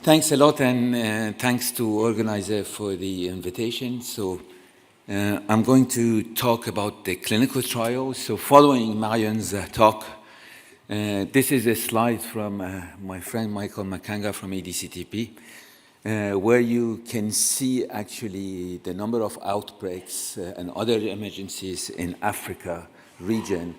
Thanks a lot, and thanks to organizer for the invitation. So I'm going to talk about the clinical trials. So following Marion's talk, this is a slide from my friend Michael Makanga from EDCTP, where you can see actually the number of outbreaks and other emergencies in Africa region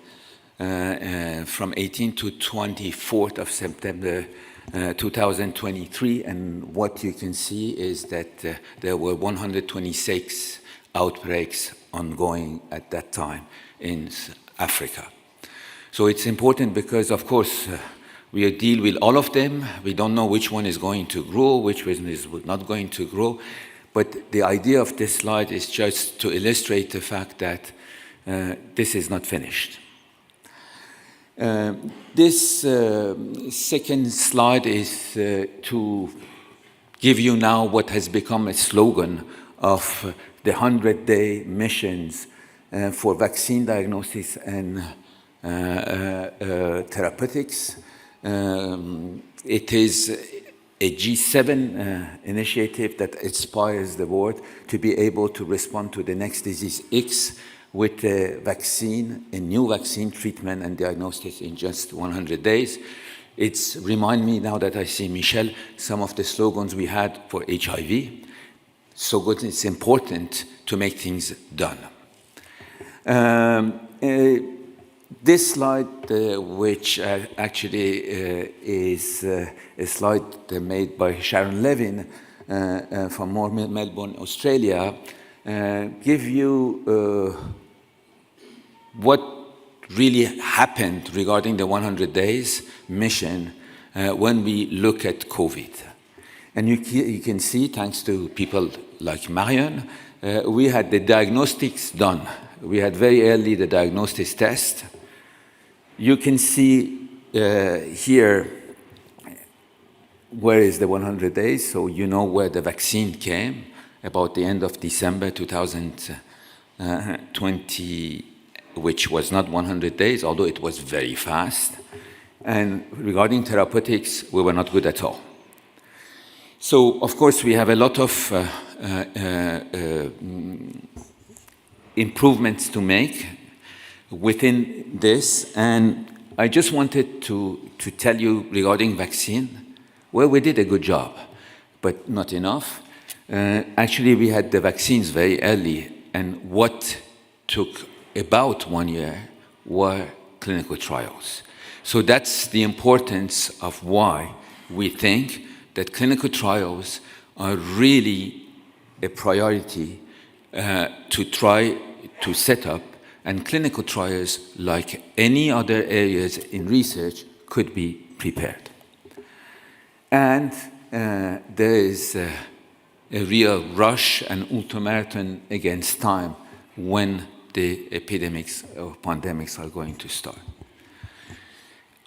from 18 to 24th of September 2023, and what you can see is that there were 126 outbreaks ongoing at that time in Africa. So it's important because, of course, we deal with all of them. We don't know which one is going to grow, which one is not going to grow. But the idea of this slide is just to illustrate the fact that this is not finished. This second slide is to give you now what has become a slogan of the 100-day missions for vaccine diagnosis and therapeutics. It is a G7 initiative that inspires the world to be able to respond to the next disease X with a vaccine, a new vaccine treatment and diagnosis in just 100 days. It's remind me now that I see Michel, some of the slogans we had for HIV. So good, it's important to make things done. This slide, which actually is a slide made by Sharon Levin from Melbourne, Australia, give you what really happened regarding the 100 days mission when we look at COVID. And you can see, thanks to people like Marion, we had the diagnostics done. We had very early the diagnostics test. You can see here where is the 100 days, so you know where the vaccine came, about the end of December 2020, which was not 100 days, although it was very fast. And regarding therapeutics, we were not good at all. So, of course, we have a lot of improvements to make within this, and I just wanted to tell you regarding vaccine, well, we did a good job, but not enough. Actually, we had the vaccines very early, and what took about 1 year were clinical trials. So that's the importance of why we think that clinical trials are really a priority to try to set up, and clinical trials, like any other areas in research, could be prepared. And there is a real rush and ultramarathon against time when the epidemics or pandemics are going to start.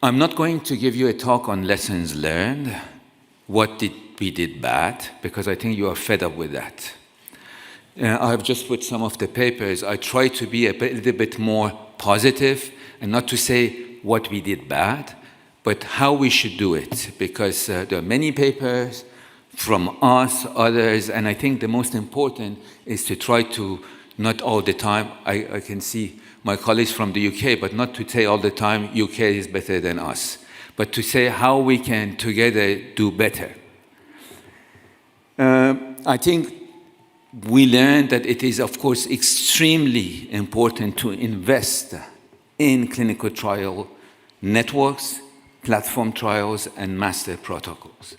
I'm not going to give you a talk on lessons learned, what we did bad, because I think you are fed up with that. I've just put some of the papers. I try to be a little bit more positive and not to say what we did bad, but how we should do it, because there are many papers from us, others, and I think the most important is to try to, not all the time, I can see my colleagues from the UK, but not to say all the time UK is better than us, but to say how we can together do better. I think we learned that it is, of course, extremely important to invest in clinical trial networks, platform trials, and master protocols.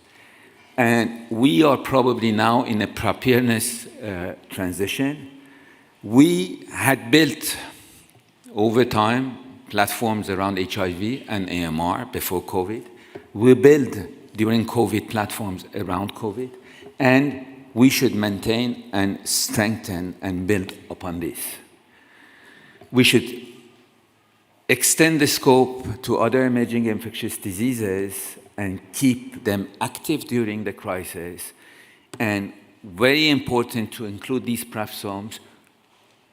And we are probably now in a preparedness transition. We had built, over time, platforms around HIV and AMR before COVID. We built, during COVID, platforms around COVID. And we should maintain and strengthen and build upon this. We should extend the scope to other emerging infectious diseases and keep them active during the crisis. And very important to include these platforms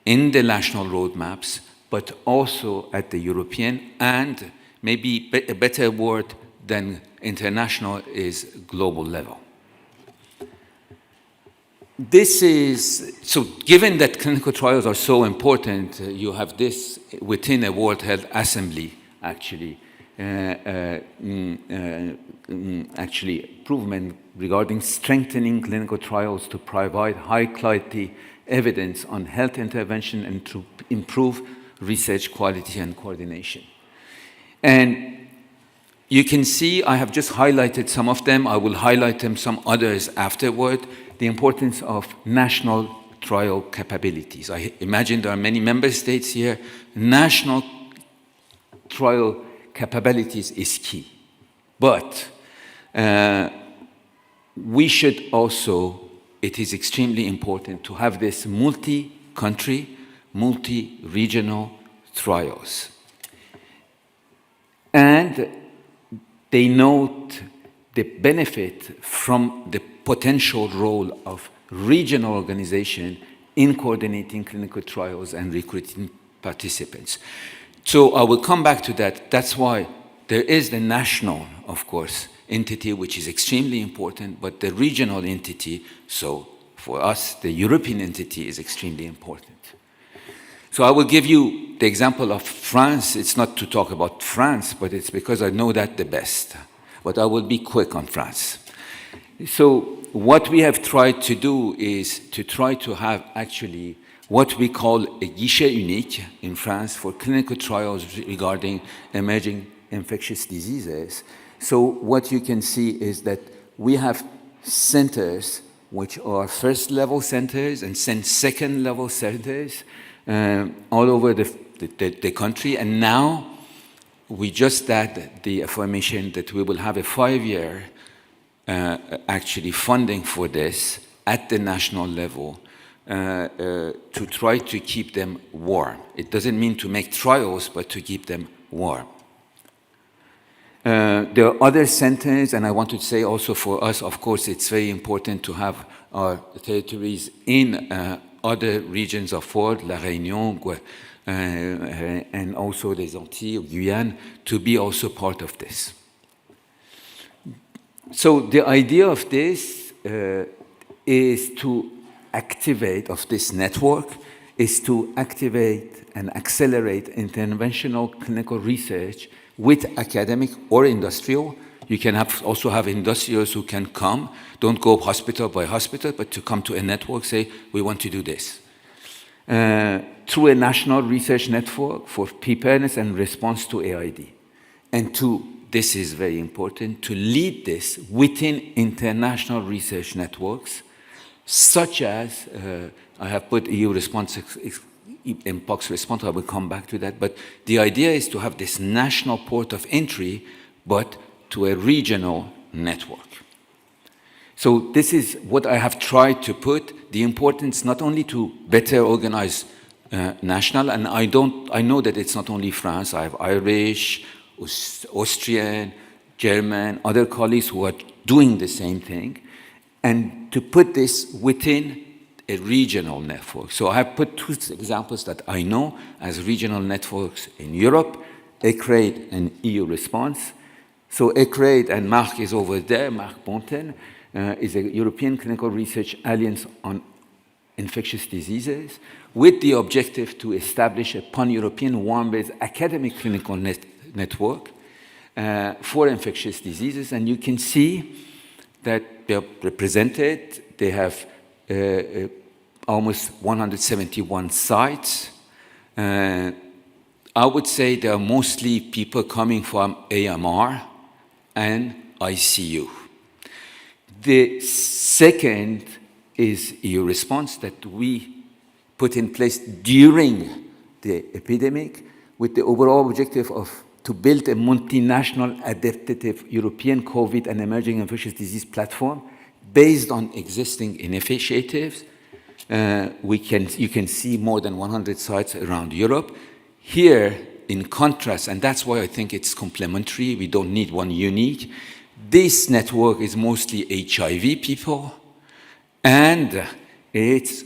in the national roadmaps, but also at the European, and maybe a better word than international is global level. This is, so given that clinical trials are so important, you have this within a World Health Assembly, actually, actually improvement regarding strengthening clinical trials to provide high-quality evidence on health intervention and to improve research quality and coordination. And you can see I have just highlighted some of them. I will highlight them some others afterward. The importance of national trial capabilities. I imagine there are many member states here. National trial capabilities is key. But we should also, it is extremely important to have this multi-country, multi-regional trials. And they note the benefit from the potential role of regional organization in coordinating clinical trials and recruiting participants. So I will come back to that. That's why there is the national, of course, entity, which is extremely important, but the regional entity, so for us, the European entity is extremely important. So I will give you the example of France. It's not to talk about France, but it's because I know that the best. But I will be quick on France. So what we have tried to do is to try to have actually what we call a guichet unique in France for clinical trials regarding emerging infectious diseases. So what you can see is that we have centers which are first-level centers and second-level centers all over the country. And now we just add the affirmation that we will have a 5-year actually funding for this at the national level to try to keep them warm. It doesn't mean to make trials, but to keep them warm. There are other centers, and I want to say also for us, of course, it's very important to have our territories in other regions of world, La Réunion, and also les Antilles, Guyane, to be also part of this. So the idea of this is to activate, of this network, is to activate and accelerate interventional clinical research with academic or industrial. You can also have industrials who can come, don't go hospital by hospital, but to come to a network, say, we want to do this. Through a national research network for preparedness and response to AID. And this is very important, to lead this within international research networks, such as, I have put EU response, Mpox response, I will come back to that, but the idea is to have this national port of entry, but to a regional network. So this is what I have tried to put, the importance not only to better organize national, and I know that it's not only France, I have Irish, Austrian, German, other colleagues who are doing the same thing, and to put this within a regional network. So I have put 2 examples that I know as regional networks in Europe, ECRAID and EU Response. So ECRAID, and Marc is over there, Marc Bonten, is a European Clinical Research Alliance on Infectious Diseases, with the objective to establish a pan-European one-based academic clinical network for infectious diseases. And you can see that they're represented. They have almost 171 sites. I would say they are mostly people coming from AMR and ICU. The second is EU Response that we put in place during the epidemic with the overall objective of to build a multinational adaptive European COVID and emerging infectious disease platform based on existing initiatives. You can see more than 100 sites around Europe. Here, in contrast, and that's why I think it's complementary, we don't need one unique, this network is mostly HIV people, and it's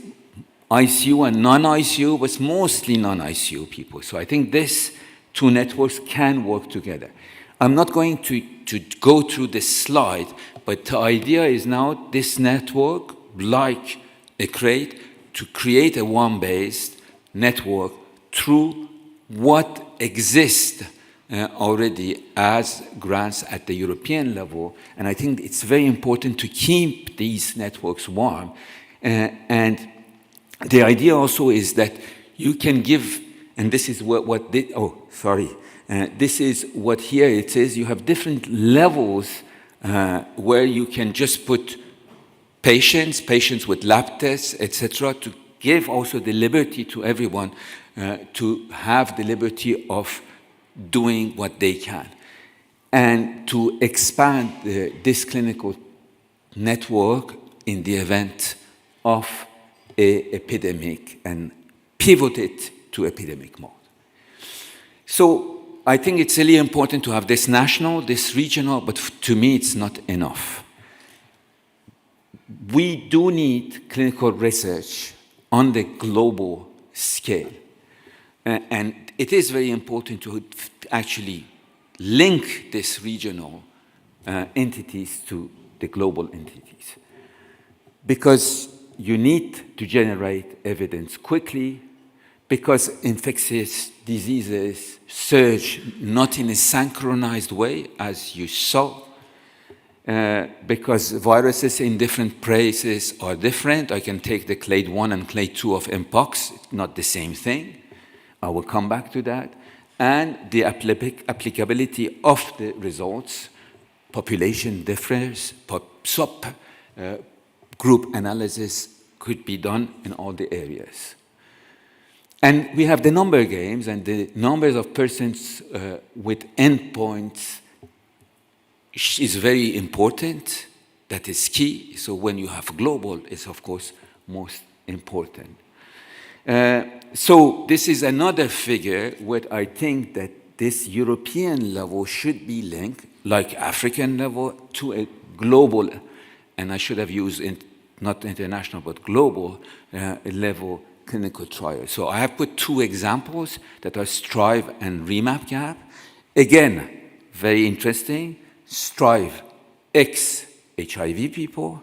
ICU and non-ICU, but mostly non-ICU people. So I think these 2 networks can work together. I'm not going to go through this slide, but the idea is now this network, like to create a one-based network through what exists already as grants at the European level. And I think it's very important to keep these networks warm. And the idea also is that you can give, and this is this is what here it says, you have different levels where you can just put patients with lab tests, etc., to give also the liberty to everyone to have the liberty of doing what they can, and to expand this clinical network in the event of an epidemic and pivot it to epidemic mode. So I think it's really important to have this national, this regional, but to me it's not enough. We do need clinical research on the global scale. And it is very important to actually link these regional entities to the global entities, because you need to generate evidence quickly, because infectious diseases surge not in a synchronized way, as you saw, because viruses in different places are different. I can take the clade 1 and clade 2 of Mpox, not the same thing. I will come back to that. And the applicability of the results, population difference, group analysis could be done in all the areas. And we have the number games, and the numbers of persons with endpoints is very important. That is key. So when you have global, it's of course most important. So this is another figure where I think that this European level should be linked, like African level, to a global, and I should have used not international, but global level clinical trial. So I have put two examples that are STRIVE and REMAP-CAP. Again, very interesting. STRIVE, ex-HIV people.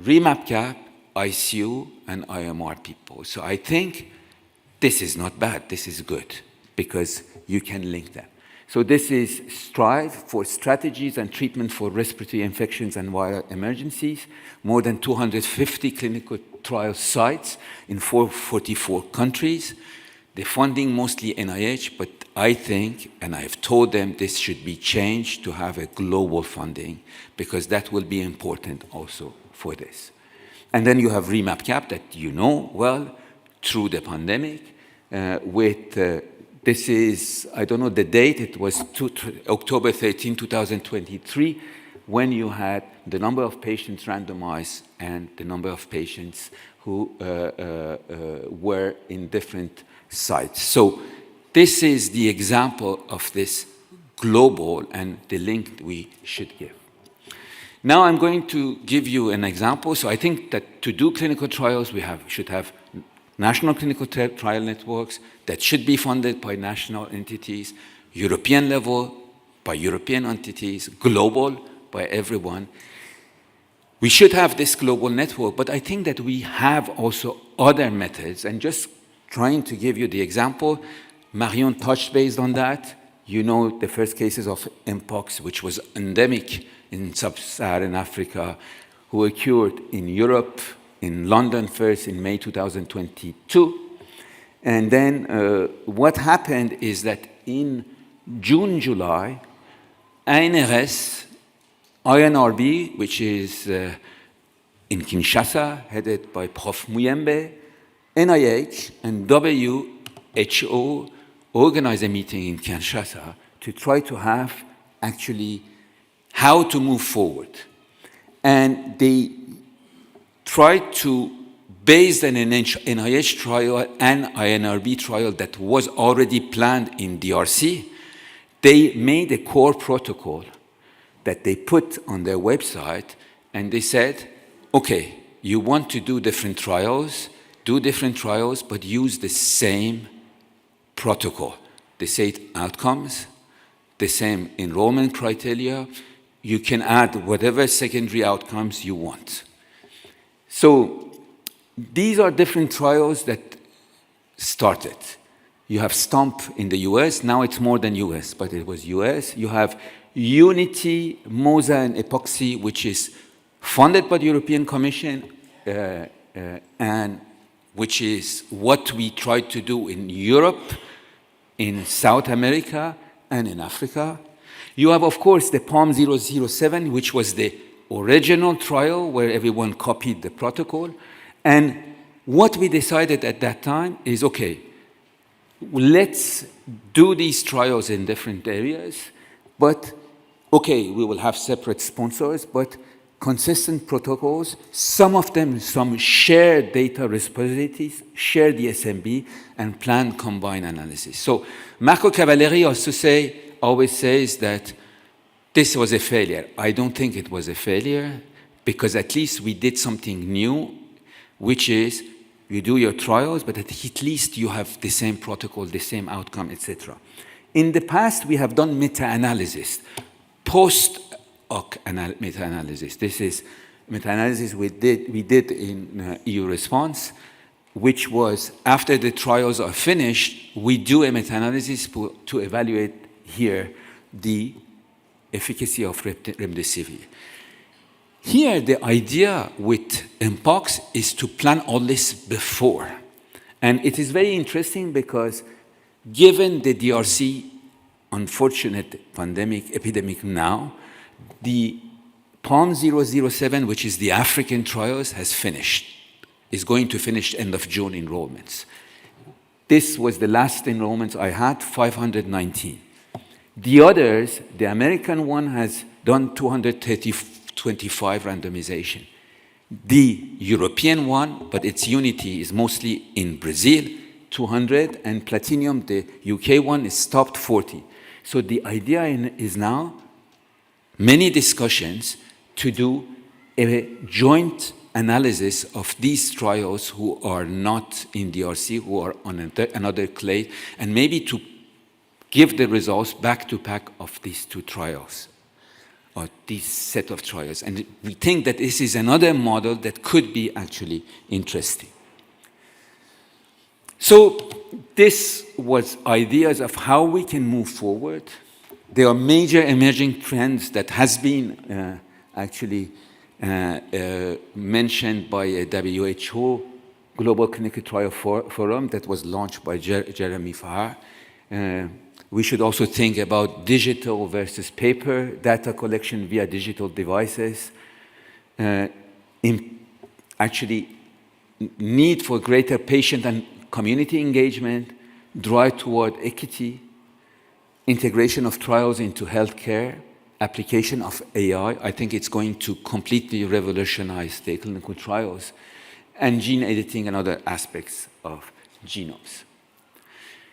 REMAP-CAP, ICU and IMR people. So I think this is not bad, this is good, because you can link them. So this is STRIVE for Strategies and Treatment for Respiratory Infections and Viral Emergencies, more than 250 clinical trial sites in 44 countries. The funding mostly NIH, but I think, and I've told them this should be changed to have a global funding, because that will be important also for this. And then you have REMAP-CAP that you know well through the pandemic this is, I don't know the date, it was October 13, 2023, when you had the number of patients randomized and the number of patients who were in different sites. So this is the example of this global and the link we should give. Now I'm going to give you an example. So I think that to do clinical trials, we should have national clinical trial networks that should be funded by national entities, European level by European entities, global by everyone. We should have this global network, but I think that we have also other methods. And just trying to give you the example, Marion touched base on that. You know the first cases of Mpox, which was endemic in sub-Saharan Africa, who were cured in Europe, in London first in May 2022. And then what happened is that in June, July, INRS, INRB, which is in Kinshasa, headed by Prof. Muyembe, NIH, and WHO organized a meeting in Kinshasa to try to have actually how to move forward. And they tried to, based on an NIH trial and INRB trial that was already planned in DRC, they made a core protocol that they put on their website, and they said, okay, you want to do different trials, but use the same protocol, the same outcomes, the same enrollment criteria. You can add whatever secondary outcomes you want. So these are different trials that started. You have STOMP in the US, now it's more than US, but it was US. You have Unity, MOSA, and Epoxy, which is funded by the European Commission, and which is what we tried to do in Europe, in South America, and in Africa. You have, of course, the PALM-007, which was the original trial where everyone copied the protocol. And what we decided at that time is, okay, let's do these trials in different areas, but, okay, we will have separate sponsors, but consistent protocols, some of them, some shared data repositories, shared DSMB, and planned combined analysis. So Marco Cavalieri always says that this was a failure. I don't think it was a failure, because at least we did something new, which is you do your trials, but at least you have the same protocol, the same outcome, etc. In the past, we have done meta-analysis, post-hoc meta-analysis. This is meta-analysis we did in EU response, which was after the trials are finished, we do a meta-analysis to evaluate here the efficacy of remdesivir. Here, the idea with Mpox is to plan all this before. And it is very interesting because given the DRC unfortunate epidemic now, the PALM-007, which is the African trials, has finished, is going to finish end of June enrollments. This was the last enrollments I had, 519. The others, the American one has done 225 randomization. The European one, but its Unity is mostly in Brazil, 200, and Platinum, the UK one, is stopped 40. So the idea is now many discussions to do a joint analysis of these trials who are not in DRC, who are on another clade, and maybe to give the results back to back of these two trials, or this set of trials. And we think that this is another model that could be actually interesting. So this was ideas of how we can move forward. There are major emerging trends that has been actually mentioned by a WHO Global Clinical Trial Forum that was launched by Jeremy Farrar. We should also think about digital versus paper, data collection via digital devices, actually need for greater patient and community engagement, drive toward equity, integration of trials into healthcare, application of AI. I think it's going to completely revolutionize the clinical trials, and gene editing and other aspects of genomes.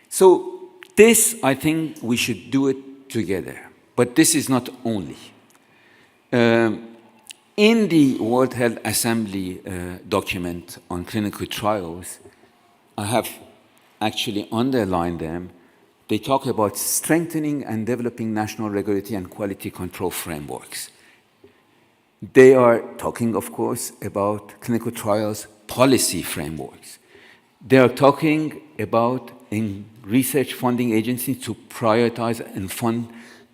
So this, I think we should do it together. But this is not only. In the World Health Assembly document on clinical trials, I have actually underlined them. They talk about strengthening and developing national regulatory and quality control frameworks. They are talking, of course, about clinical trials policy frameworks. They are talking about in research funding agencies to prioritize and fund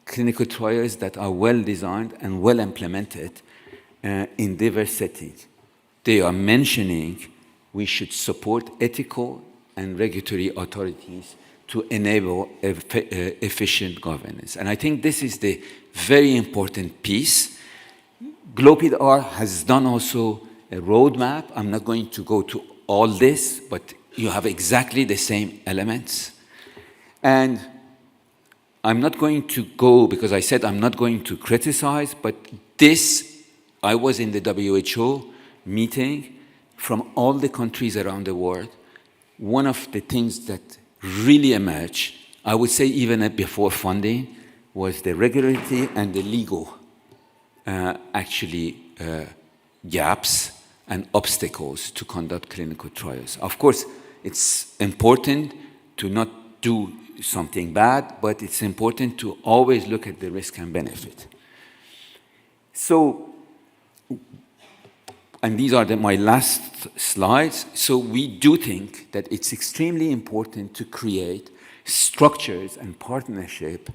clinical trials that are well designed and well implemented in diverse settings. They are mentioning we should support ethical and regulatory authorities to enable efficient governance. And I think this is the very important piece. GLOPID-R has done also a roadmap. I'm not going to go to all this, but you have exactly the same elements. And I'm not going to go, because I said I'm not going to criticize, but this, I was in the WHO meeting from all the countries around the world. One of the things that really emerged, I would say even before funding, was the regulatory and the legal gaps and obstacles to conduct clinical trials. Of course, it's important to not do something bad, but it's important to always look at the risk and benefit. So and these are my last slides. So we do think that it's extremely important to create structures and partnership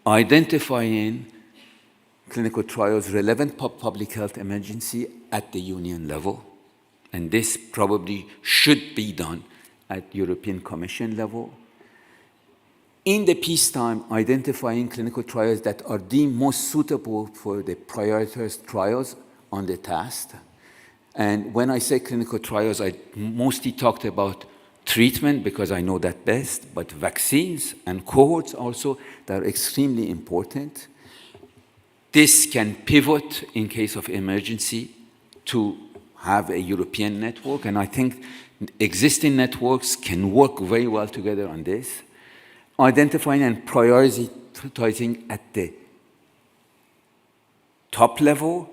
identifying clinical trials relevant public health emergency at the union level. And this probably should be done at European Commission level. In the peacetime, identifying clinical trials that are deemed most suitable for the prioritized trials on the task. And when I say clinical trials, I mostly talked about treatment because I know that best, but vaccines and cohorts also, that are extremely important. This can pivot in case of emergency to have a European network, and I think existing networks can work very well together on this. Identifying and prioritizing at the top level,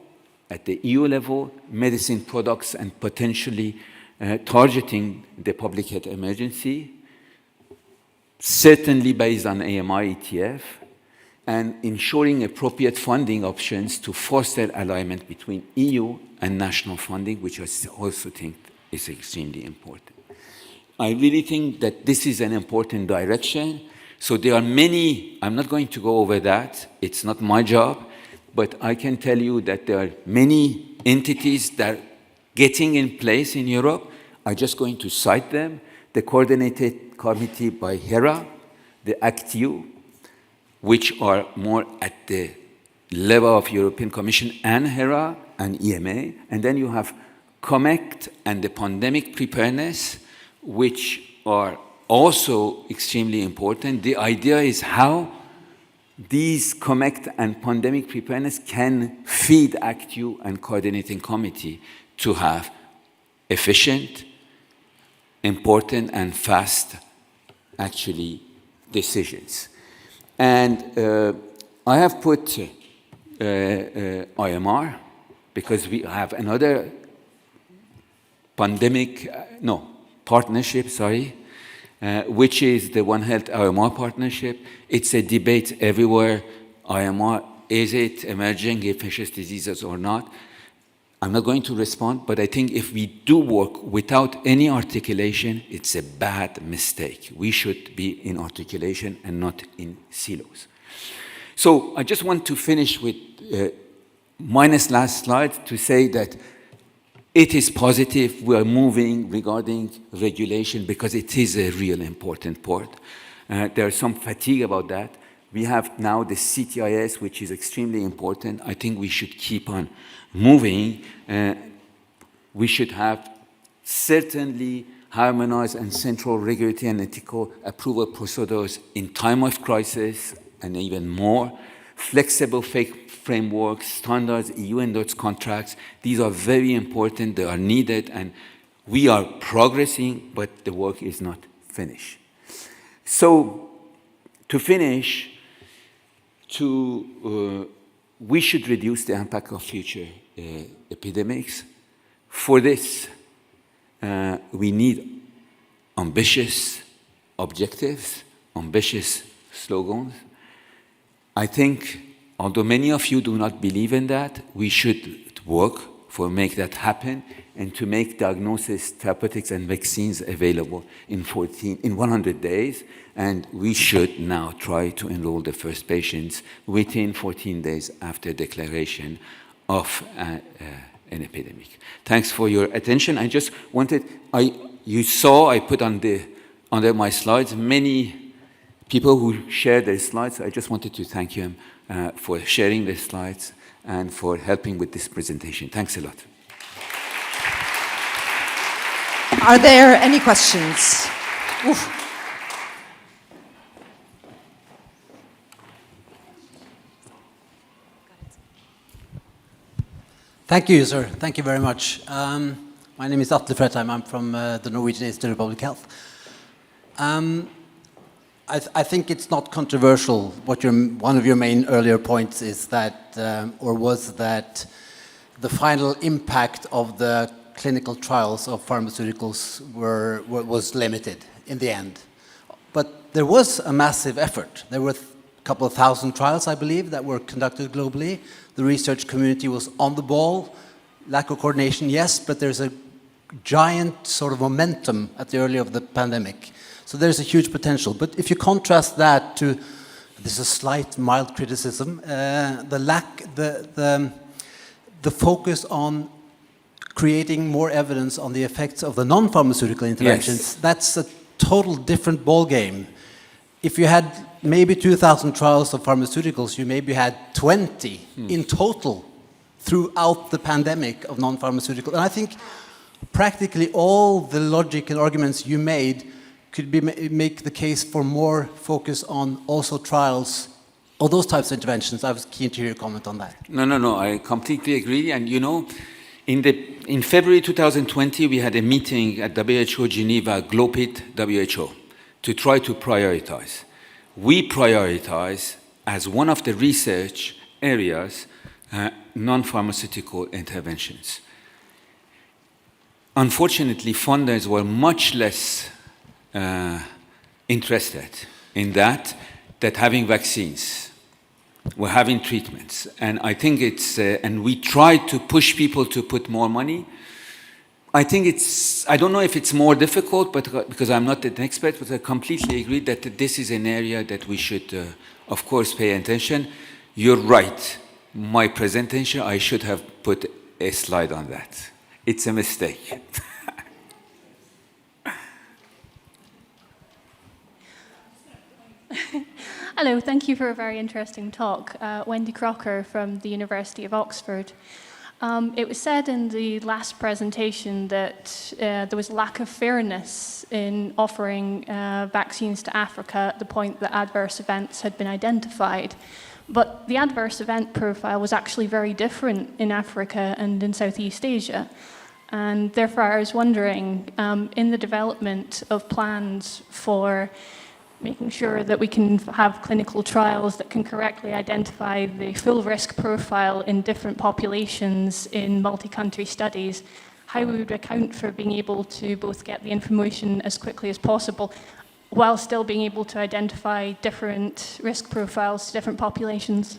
at the EU level, medicine products and potentially targeting the public health emergency, certainly based on AMI ETF, and ensuring appropriate funding options to foster alignment between EU and national funding, which I also think is extremely important. I really think that this is an important direction. So there are many, I'm not going to go over that, it's not my job, but I can tell you that there are many entities that are getting in place in Europe. I'm just going to cite them. The Coordinated Committee by HERA, the ACTU, which are more at the level of European Commission and HERA and EMA. And then you have COMECT and the pandemic preparedness, which are also extremely important. The idea is how these COMECT and pandemic preparedness can feed ACTU and coordinating committee to have efficient, important, and fast, actually, decisions. And I have put IMR because we have another partnership, which is the One Health IMR partnership. It's a debate everywhere. IMR, is it emerging infectious diseases or not? I'm not going to respond, but I think if we do work without any articulation, it's a bad mistake. We should be in articulation and not in silos. So I just want to finish with minus last slide to say that it is positive. We are moving regarding regulation because it is a real important part. There is some fatigue about that. We have now the CTIS, which is extremely important. I think we should keep on moving. We should have certainly harmonized and central regulatory and ethical approval procedures in time of crisis and even more. Flexible frameworks, standards, EU-endorsed contracts. These are very important. They are needed, and we are progressing, but the work is not finished. So, to finish, we should reduce the impact of future epidemics. For this, we need ambitious objectives, ambitious slogans. I think, although many of you do not believe in that, we should work for make that happen and to make diagnosis, therapeutics, and vaccines available in 100 days. And we should now try to enroll the first patients within 14 days after declaration of an epidemic. Thanks for your attention. I just wanted, you saw I put under my slides many people who shared their slides. I just wanted to thank you for sharing the slides and for helping with this presentation. Thanks a lot. Are there any questions? Oof. Thank you, sir. Thank you very much. My name is Atle Fretheim. I'm from the Norwegian Institute of Public Health. I think it's not controversial. One of your main earlier points is that, was that the final impact of the clinical trials of pharmaceuticals was limited in the end. But there was a massive effort. There were a couple of thousand trials, I believe, that were conducted globally. The research community was on the ball. lack of coordination, yes, but there's a giant sort of momentum at the early of the pandemic. So there's a huge potential. But if you contrast that to, this is a slight mild criticism, the focus on creating more evidence on the effects of the non-pharmaceutical interventions, Yes. that's a total different ballgame. If you had maybe 2,000 trials of pharmaceuticals, you maybe had 20 in total throughout the pandemic of non-pharmaceutical. And I think practically all the logic and arguments you made could be make the case for more focus on also trials of those types of interventions. I was keen to hear your comment on that. No, I completely agree. And you know, in February 2020, we had a meeting at WHO Geneva, GLOPIT WHO, to try to prioritize. We prioritize as one of the research areas non-pharmaceutical interventions. Unfortunately, funders were much less interested in that having vaccines. We're having treatments. And I think it's, and we try to push people to put more money. I think it's, I don't know if it's more difficult, but because I'm not an expert, but I completely agree that this is an area that we should, of course, pay attention. You're right. My presentation, I should have put a slide on that. It's a mistake. Hello, thank you for a very interesting talk. Wendy Crocker from the University of Oxford. It was said in the last presentation that there was lack of fairness in offering vaccines to Africa at the point that adverse events had been identified. But the adverse event profile was actually very different in Africa and in Southeast Asia. And therefore, I was wondering, in the development of plans for making sure that we can have clinical trials that can correctly identify the full risk profile in different populations in multi-country studies, how we would account for being able to both get the information as quickly as possible while still being able to identify different risk profiles to different populations.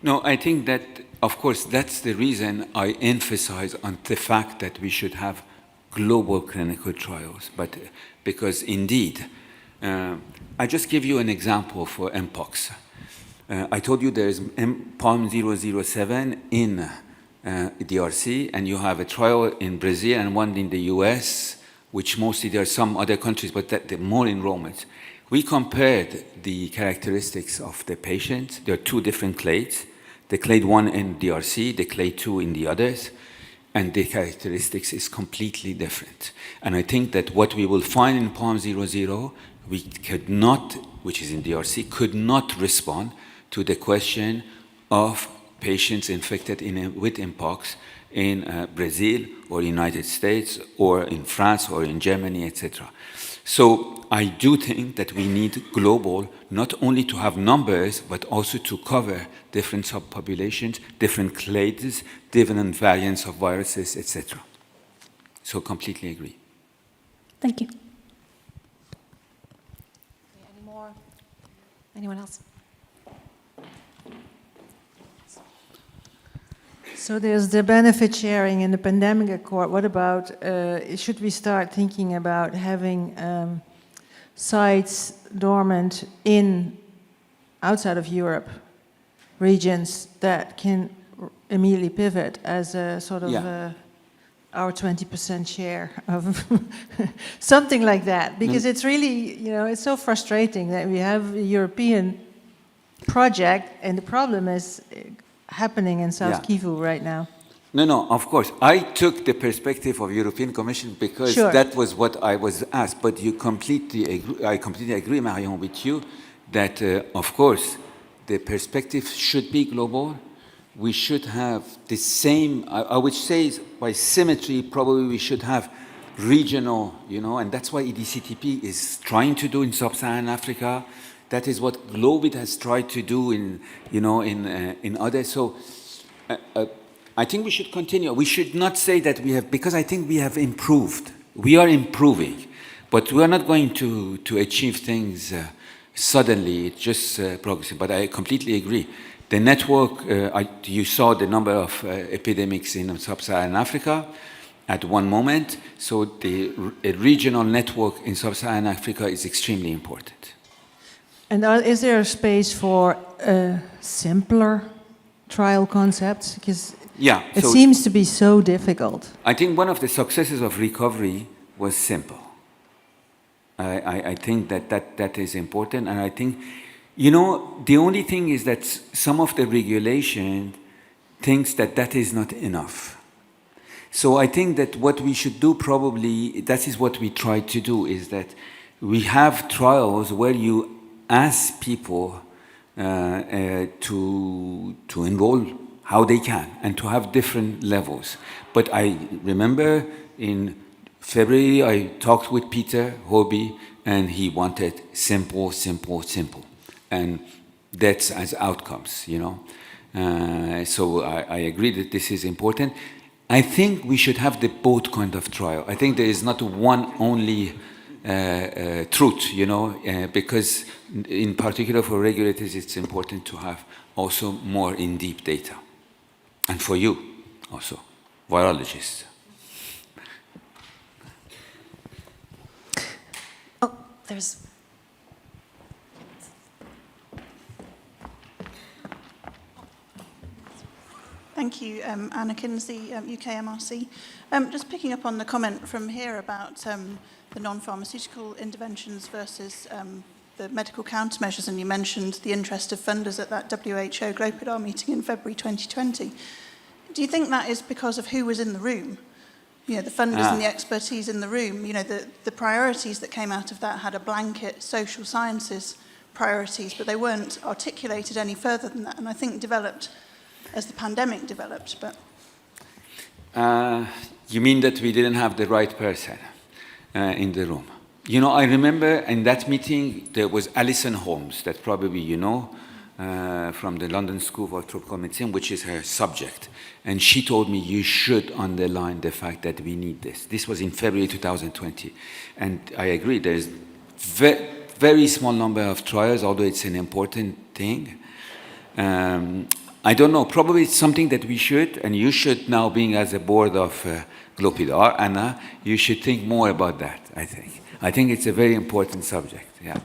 No, I think that, of course, that's the reason I emphasize on the fact that we should have global clinical trials. But because indeed, I just give you an example for Mpox. I told you there is PALM 007 in DRC, and you have a trial in Brazil and one in the US, which mostly there are some other countries, but that more enrollments. We compared the characteristics of the patients. There are two different clades. The clade 1 in DRC, the clade 2 in the others, and the characteristics is completely different. And I think that what we will find in PALM 00, we could not, which is in DRC, could not respond to the question of patients infected with Mpox in Brazil or United States or in France or in Germany, etc. So I do think that we need global, not only to have numbers, but also to cover different subpopulations, different clades, different variants of viruses, etc. So completely agree. Thank you. Any more? Anyone else? So there's the benefit sharing in the pandemic accord. What about, should we start thinking about having sites dormant outside of Europe, regions that can immediately pivot as a sort of our 20% share of something like that? Because it's really, it's so frustrating that we have a European project and the problem is happening in South Kivu right now. No, of course. I took the perspective of European Commission because that was what I was asked. But I completely agree, Marion, with you that, of course, the perspective should be global. We should have the same, I would say by symmetry, probably we should have regional, and that's what EDCTP is trying to do in Sub-Saharan Africa. That is what Globit has tried to do in others. So I think we should continue. We should not say that we have, because I think we have improved. We are improving, but we are not going to achieve things suddenly. It's just progressing. But I completely agree. The network, you saw the number of epidemics in sub-Saharan Africa at one moment, so a regional network in sub-Saharan Africa is extremely important. And is there a space for simpler trial concepts? Because Yeah, it so seems to be so difficult. I think one of the successes of recovery was simple. I think that is important, and I think, you know, the only thing is that some of the regulation thinks that is not enough. So I think that what we should do probably, that is what we try to do, is that we have trials where you ask people to enroll how they can and to have different levels. But I remember in February I talked with Peter Horby and he wanted simple, simple, simple. And that's as outcomes, you know. So I agree that this is important. I think we should have the both kind of trial. I think there is not one only truth, you know, because in particular for regulators it's important to have also more in-depth data. And for you also, virologists. Oh, there's... Thank you, Anna Kinsey, UK MRC. Just picking up on the comment from here about the non-pharmaceutical interventions versus the medical countermeasures, and you mentioned the interest of funders at that WHO GLOPEDAR meeting in February 2020. Do you think that is because of who was in the room? You know, the funders and the expertise in the room, you know, the priorities that came out of that had a blanket social sciences priorities, but they weren't articulated any further than that, and I think developed as the pandemic developed, but... You mean that we didn't have the right person in the room? You know, I remember in that meeting, there was Alison Holmes, that probably you know, from the London School of Tropical Medicine, which is her subject. And she told me, you should underline the fact that we need this. This was in February 2020. And I agree, there's very small number of trials, although it's an important thing. I don't know, probably it's something that we should, and you should now, being as a board of GLOPEDAR, Anna, you should think more about that, I think. I think it's a very important subject, yeah.